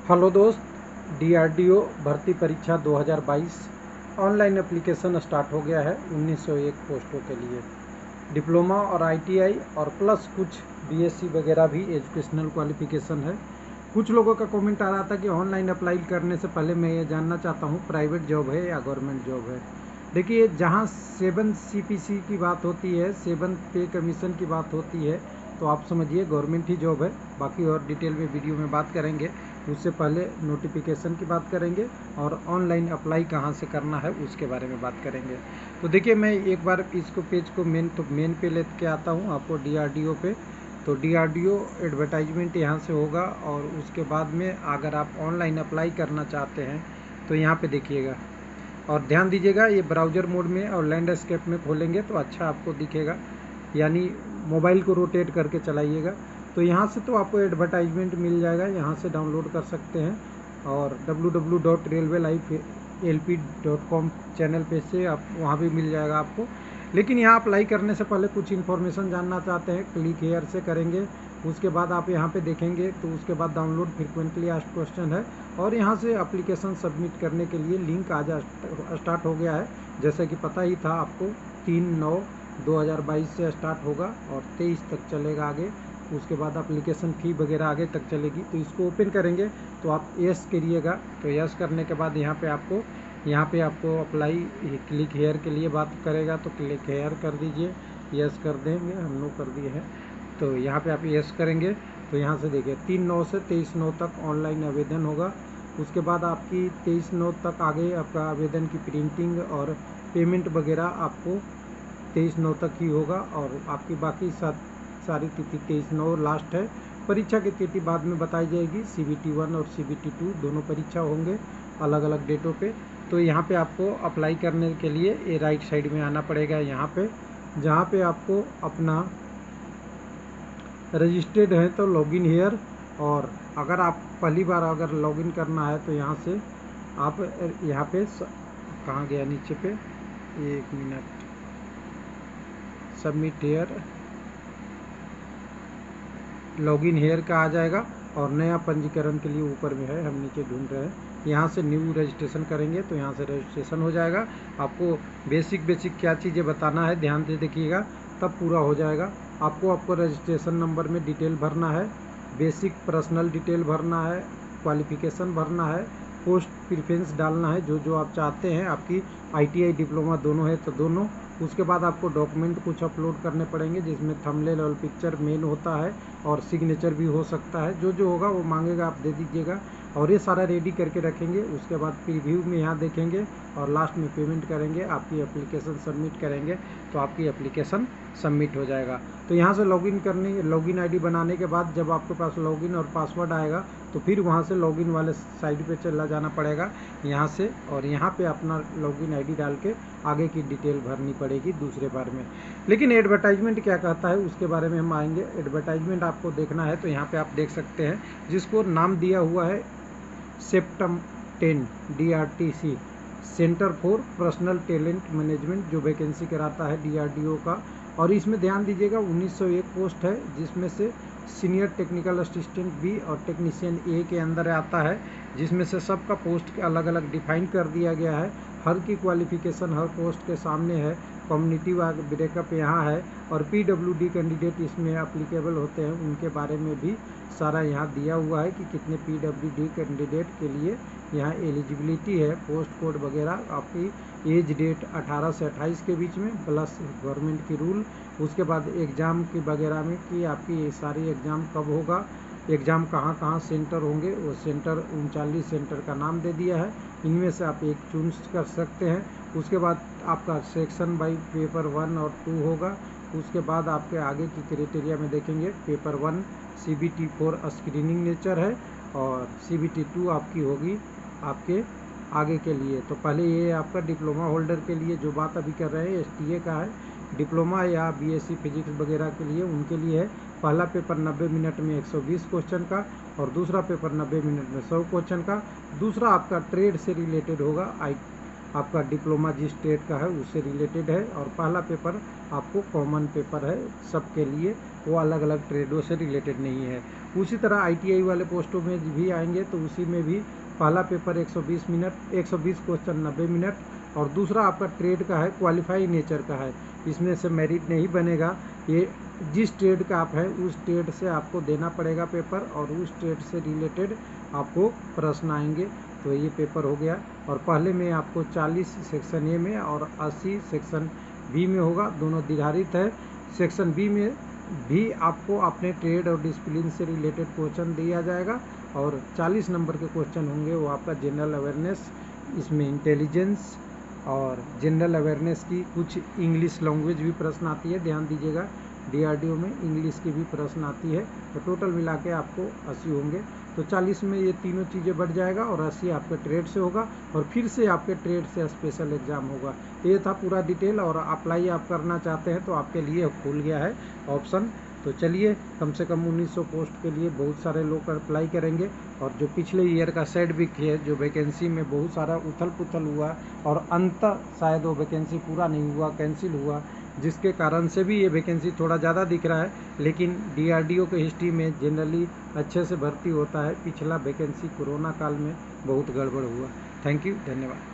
Hello दोस्त, DRDO भर्ती परीक्षा 2022 ऑनलाइन एप्लीकेशन स्टार्ट हो गया है 1901 पोस्टों के लिए। डिप्लोमा और आईटीआई और प्लस कुछ बीएससी वगैरह भी एजुकेशनल क्वालिफिकेशन है। कुछ लोगों का कमेंट आ रहा था कि ऑनलाइन अप्लाई करने से पहले मैं ये जानना चाहता हूँ प्राइवेट जॉब है या गवर्नमेंट जॉब है। देखिए, जहाँ 7 सीपीसी की बात होती है, 7 पे कमीशन की बात होती है, तो आप समझिए गवर्नमेंट ही जॉब है। बाकी और डिटेल में वीडियो में बात करेंगे। उससे पहले नोटिफिकेशन की बात करेंगे और ऑनलाइन अप्लाई कहाँ से करना है उसके बारे में बात करेंगे। तो देखिए, मैं एक बार इसको पेज को मेन पे लेके आता हूँ आपको डीआरडीओ पे। तो डीआरडीओ एडवर्टाइजमेंट यहाँ से होगा और उसके बाद में अगर आप ऑनलाइन अप्लाई करना चाहते हैं तो यहाँ पे देखिएगा और ध्यान दीजिएगा, ये ब्राउज़र मोड में और लैंडस्केप में खोलेंगे तो अच्छा आपको दिखेगा, यानी मोबाइल को रोटेट करके चलाइएगा। तो यहाँ से तो आपको एडवर्टाइजमेंट मिल जाएगा, यहाँ से डाउनलोड कर सकते हैं और www.railwaylifelp.com चैनल पे से आप वहाँ भी मिल जाएगा आपको। लेकिन यहाँ अप्लाई करने से पहले कुछ इन्फॉर्मेशन जानना चाहते हैं, क्लिक हेयर से करेंगे। उसके बाद आप यहाँ पे देखेंगे तो उसके बाद डाउनलोड फ्रीक्वेंटली आस्क्ड क्वेश्चन है और यहाँ से एप्लीकेशन सबमिट करने के लिए लिंक आज स्टार्ट हो गया है। जैसे कि पता ही था आपको, 3/9/2022 से स्टार्ट होगा और 23 तक चलेगा आगे। उसके बाद एप्लीकेशन फ़ी वगैरह आगे तक चलेगी। तो इसको ओपन करेंगे तो आप यस करिएगा। तो यस करने के बाद यहाँ पे आपको अप्लाई क्लिक हेयर के लिए बात करेगा, तो क्लिक हेयर कर दीजिए, यस कर देंगे, हम लोग कर दिए हैं। तो यहाँ पे आप यस करेंगे तो यहाँ से देखिए 3/9 से 23/9 तक ऑनलाइन आवेदन होगा। उसके बाद आपकी 23/9 तक आगे आपका आवेदन की प्रिंटिंग और पेमेंट वगैरह आपको 23/9 तक ही होगा और आपकी बाकी सारी तिथि 23/9 लास्ट है। परीक्षा की तिथि बाद में बताई जाएगी। CBT 1 और CBT 2 दोनों परीक्षा होंगे अलग अलग डेटों पे। तो यहाँ पे आपको अप्लाई करने के लिए ये राइट साइड में आना पड़ेगा, यहाँ पे जहाँ पे आपको अपना रजिस्टर्ड है तो लॉगिन हेयर। और अगर आप पहली बार अगर लॉगिन करना है तो यहाँ से आप यहाँ पे कहाँ गया नीचे पे, 1 minute, submit here, login here का आ जाएगा और नया पंजीकरण के लिए ऊपर में है, हम नीचे ढूंढ रहे हैं। यहाँ से न्यू रजिस्ट्रेशन करेंगे तो यहाँ से रजिस्ट्रेशन हो जाएगा। आपको बेसिक क्या चीज़ें बताना है ध्यान से देखिएगा, तब पूरा हो जाएगा। आपको रजिस्ट्रेशन नंबर में डिटेल भरना है, बेसिक पर्सनल डिटेल भरना है, क्वालिफिकेशन भरना है, पोस्ट प्रेफरेंस डालना है जो आप चाहते हैं। आपकी ITI डिप्लोमा दोनों है तो दोनों। उसके बाद आपको डॉक्यूमेंट कुछ अपलोड करने पड़ेंगे जिसमें थंबनेल और पिक्चर मेन होता है और सिग्नेचर भी हो सकता है। जो होगा वो मांगेगा, आप दे दीजिएगा और ये सारा रेडी करके रखेंगे। उसके बाद प्रीव्यू में यहाँ देखेंगे और लास्ट में पेमेंट करेंगे, आपकी एप्लीकेशन सबमिट करेंगे तो आपकी एप्लीकेशन सबमिट हो जाएगा। तो यहाँ से लॉगिन ID बनाने के बाद जब आपके पास लॉगिन और पासवर्ड आएगा तो फिर वहाँ से लॉगिन वाले साइड पे चला जाना पड़ेगा यहाँ से, और यहाँ पे अपना लॉगिन ID डाल के आगे की डिटेल भरनी पड़ेगी दूसरे बार में। लेकिन एडवर्टाइजमेंट क्या कहता है उसके बारे में हम आएंगे। एडवर्टाइजमेंट आपको देखना है तो यहाँ पे आप देख सकते हैं, जिसको नाम दिया हुआ है septum 10 DRTC, centre for personal talent management, जो वैकेंसी कराता है DRDO का। और इसमें ध्यान दीजिएगा 1901 पोस्ट है, जिसमें से सीनियर टेक्निकल असिस्टेंट B और टेक्नीशियन A के अंदर आता है, जिसमें से सबका पोस्ट अलग अलग डिफाइन कर दिया गया है। हर की क्वालिफिकेशन हर पोस्ट के सामने है। कम्युनिटी ब्रेकअप यहाँ है और PWD कैंडिडेट इसमें एप्लीकेबल होते हैं, उनके बारे में भी सारा यहाँ दिया हुआ है कि कितने PWD कैंडिडेट के लिए यहाँ एलिजिबिलिटी है, पोस्ट कोड वगैरह, आपकी एज डेट 18 से 28 के बीच में, प्लस गवर्नमेंट की रूल। उसके बाद एग्ज़ाम की वगैरह में कि आपकी ये सारी एग्ज़ाम कब होगा, एग्ज़ाम कहाँ कहाँ सेंटर होंगे, वो सेंटर 39 सेंटर का नाम दे दिया है। इनमें से आप एक चूज कर सकते हैं। उसके बाद आपका सेक्शन बाई पेपर 1 और 2 होगा। उसके बाद आपके आगे की क्राइटेरिया में देखेंगे, पेपर 1 CBT 4 स्क्रीनिंग नेचर है और CBT 2 आपकी होगी आपके आगे के लिए। तो पहले ये आपका डिप्लोमा होल्डर के लिए जो बात अभी कर रहे हैं STA का है, डिप्लोमा या BSc फिजिक्स वगैरह के लिए, उनके लिए है। पहला पेपर 90 मिनट में 120 क्वेश्चन का और दूसरा पेपर 90 मिनट में 100 क्वेश्चन का। दूसरा आपका ट्रेड से रिलेटेड होगा, आपका डिप्लोमा जिस ट्रेड का है उससे रिलेटेड है, और पहला पेपर आपको कॉमन पेपर है सबके लिए, वो अलग अलग ट्रेडों से रिलेटेड नहीं है। उसी तरह ITI वाले पोस्टों में भी आएंगे तो उसी में भी पहला पेपर 120 मिनट, 120 क्वेश्चन 90 मिनट, और दूसरा आपका ट्रेड का है क्वालिफाई नेचर का है, इसमें से मेरिट नहीं बनेगा। ये जिस ट्रेड का आप है उस ट्रेड से आपको देना पड़ेगा पेपर, और उस ट्रेड से रिलेटेड आपको प्रश्न आएंगे। तो ये पेपर हो गया, और पहले में आपको 40 सेक्शन ए में और 80 सेक्शन बी में होगा, दोनों निर्धारित है। सेक्शन बी में भी आपको अपने ट्रेड और डिसिप्लिन से रिलेटेड क्वेश्चन दिया जाएगा, और 40 नंबर के क्वेश्चन होंगे वो आपका जनरल अवेयरनेस, इसमें इंटेलिजेंस और जनरल अवेयरनेस की कुछ इंग्लिश लैंग्वेज भी प्रश्न आती है, ध्यान दीजिएगा। DRDO में इंग्लिश की भी प्रश्न आती है। तो टोटल मिला के आपको 80 होंगे। तो 40 में ये तीनों चीज़ें बढ़ जाएगा, और 80 आपके ट्रेड से होगा, और फिर से आपके ट्रेड से स्पेशल एग्ज़ाम होगा। तो ये था पूरा डिटेल, और अप्लाई आप करना चाहते हैं तो आपके लिए खुल गया है ऑप्शन। तो चलिए, कम से कम 1900 पोस्ट के लिए बहुत सारे लोग अप्लाई करेंगे, और जो पिछले ईयर का सेटबैक है, जो वैकेंसी में बहुत सारा उथल पुथल हुआ और अंत शायद वो वैकेंसी पूरा नहीं हुआ, कैंसिल हुआ, जिसके कारण से भी ये वैकेंसी थोड़ा ज़्यादा दिख रहा है। लेकिन DRDO के हिस्ट्री में जनरली अच्छे से भर्ती होता है। पिछला वैकेंसी कोरोना काल में बहुत गड़बड़ हुआ। थैंक यू, धन्यवाद।